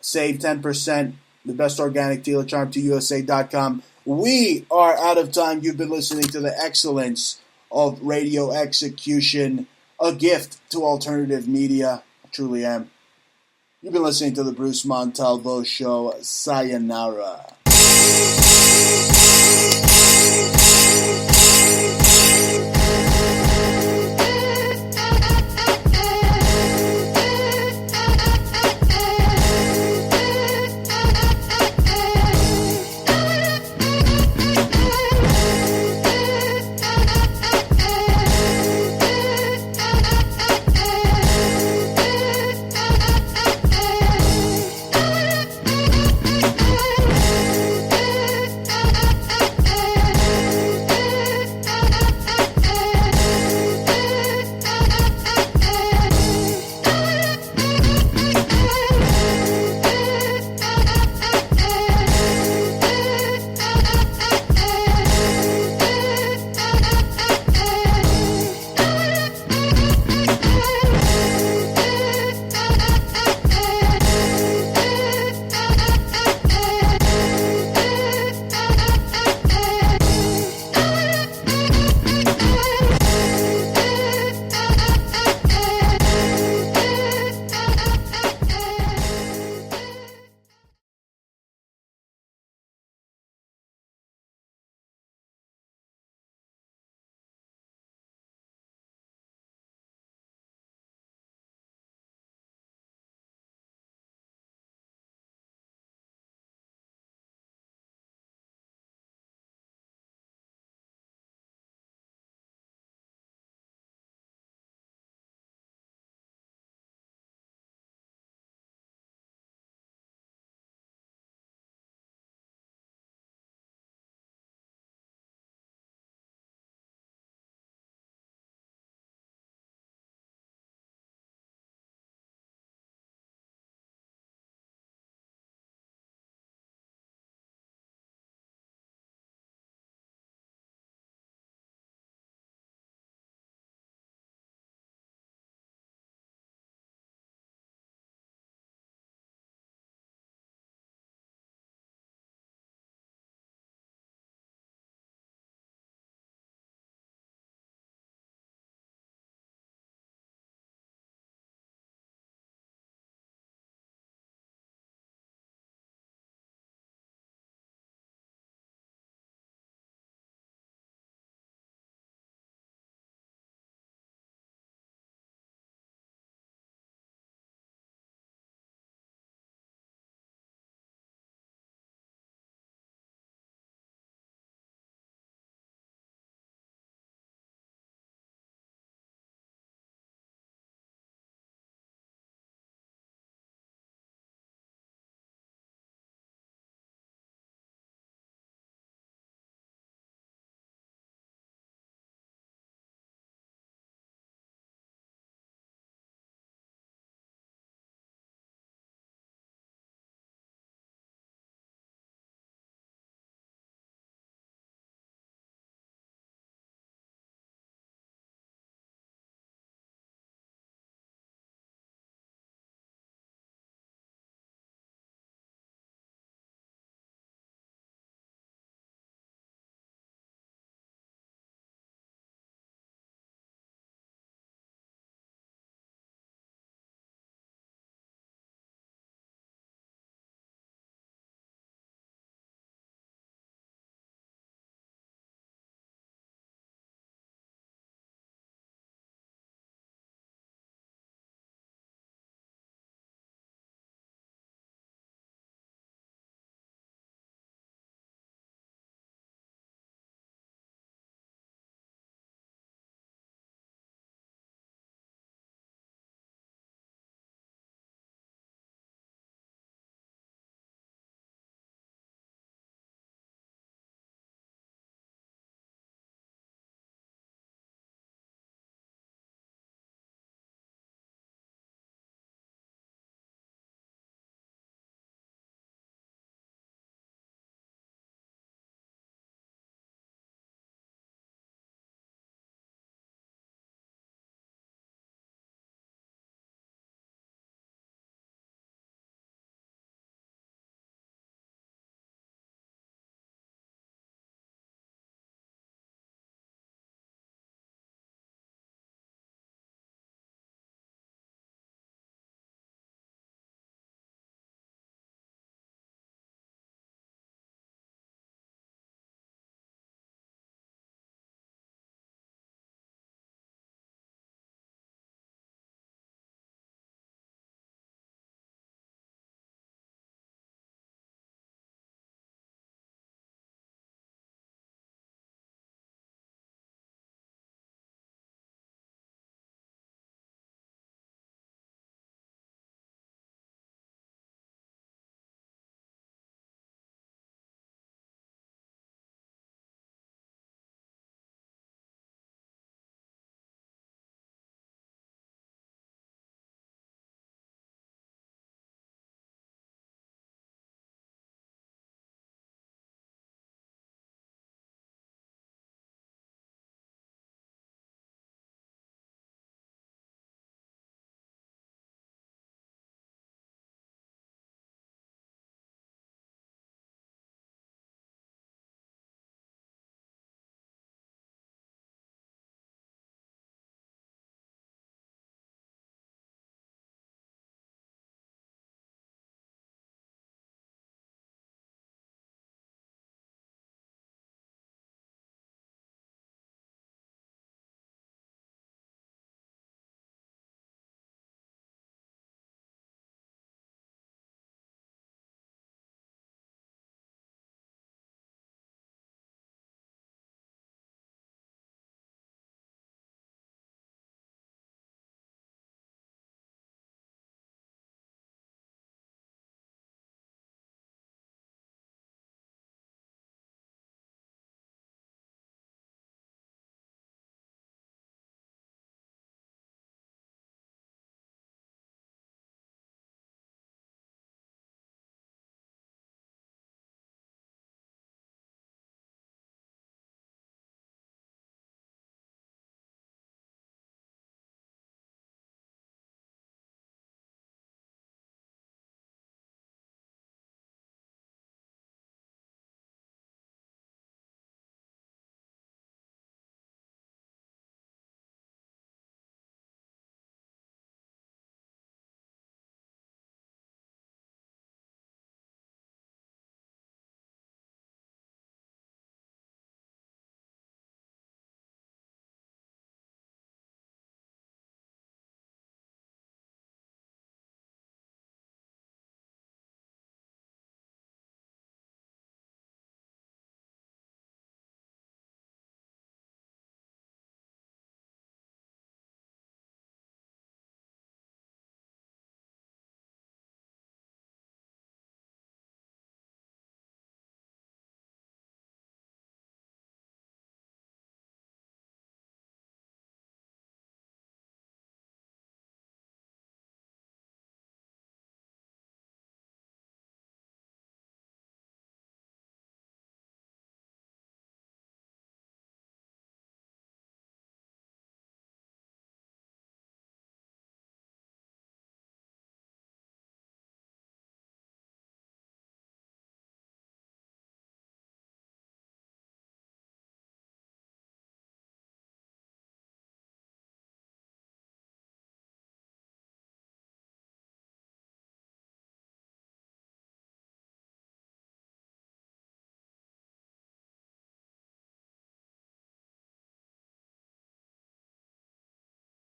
Save 10%. The best organic tea, LaCharmTeausa.com. We are out of time. You've been listening to the excellence of radio execution, a gift to alternative media. I truly am. You've been listening to the Bruce Montalvo Show. Sayonara.